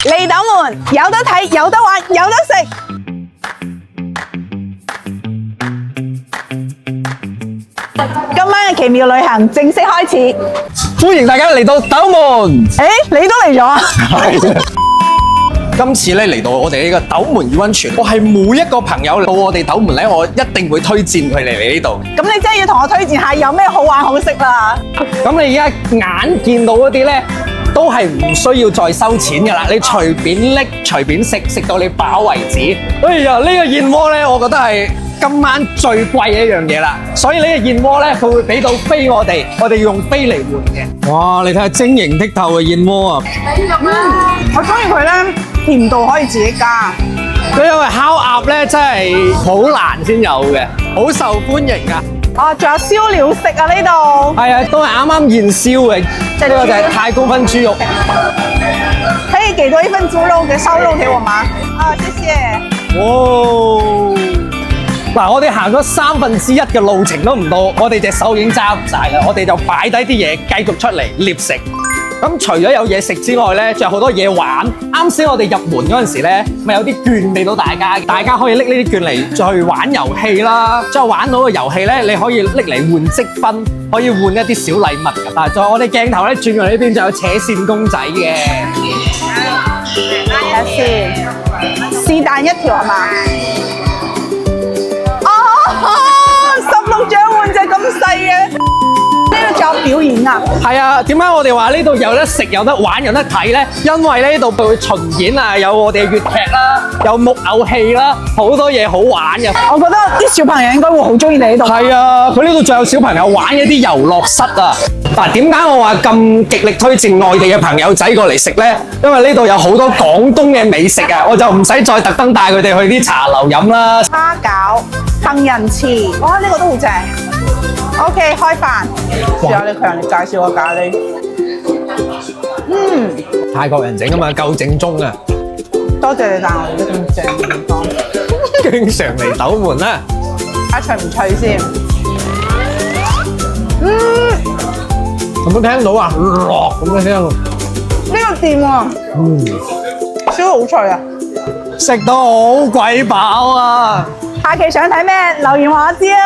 嚟斗門有得睇，有得玩，有得食。今晚嘅奇妙旅行正式開始，歡迎大家嚟到斗門。誒，你都嚟咗啊？今次咧嚟到我哋呢個斗門溫泉，我係每一個朋友到我哋斗門咧，我一定會推薦佢哋嚟呢度。咁你真係要同我推薦下有咩好玩好食啦？咁你而家眼見到嗰啲咧，都係唔需要再收錢噶啦，你隨便拎、隨便食，食到你飽為止。哎呀，呢個燕窩咧，我覺得係今晚最貴嘅一樣嘢啦。所以呢個燕窩咧，佢會俾到飛我哋要用飛嚟換嘅。哇，你睇下晶瑩剔透嘅燕窩啊！我中意佢咧，甜度可以自己加。佢因為烤鴨咧，真係好難先有嘅，好受歡迎啊！哦，仲有燒料食啊呢度。係啊，都係啱啱現燒嘅，即係呢個就係太高分豬肉。可以給多一份豬肉嘅燒肉給我嗎？啊，謝謝。哇！嗱，我哋行咗1/3嘅路程都唔到，我哋隻手已經揸唔晒啦，我哋就擺低啲嘢繼續出嚟獵食。咁除咗有嘢食之外咧，仲有好多嘢玩。啱先我哋入門嗰陣時咧，咪有啲券俾到大家，大家可以拎呢啲券嚟去玩遊戲啦。之後玩到個遊戲咧，你可以拎嚟換積分，可以換一啲小禮物㗎。但係再我哋鏡頭咧轉過嚟呢邊就有扯線公仔嘅。睇下先，是但一條係嘛？哦，16獎換隻咁細嘅。呢度仲有表演啊！係啊，點解我哋話呢度有得食、有得玩、有得睇呢？因為呢度會巡演啊，有我哋嘅粵劇啦，有木偶戲啦，好多嘢好玩嘅。我覺得啲小朋友應該會好中意你呢度。係啊，佢呢度仲有小朋友玩一啲遊樂室啊！嗱，點解我話咁極力推薦外地嘅朋友仔過嚟食呢？因為呢度有好多廣東嘅美食啊，我就唔使再特登帶佢哋去啲茶樓飲啦。蝦餃、杏仁翅，哇！呢個都好正。OK， 開飯。試下你強烈介紹個咖喱。泰國人整啊嘛，夠正宗啊！多謝你帶我嚟咁正嘅地方。經常嚟斗門啦。睇脆唔脆先？有冇聽到啊？落咁嘅聲。呢個掂喎。燒好脆啊！食到好鬼飽啊！下期想睇咩？留言話我知啊。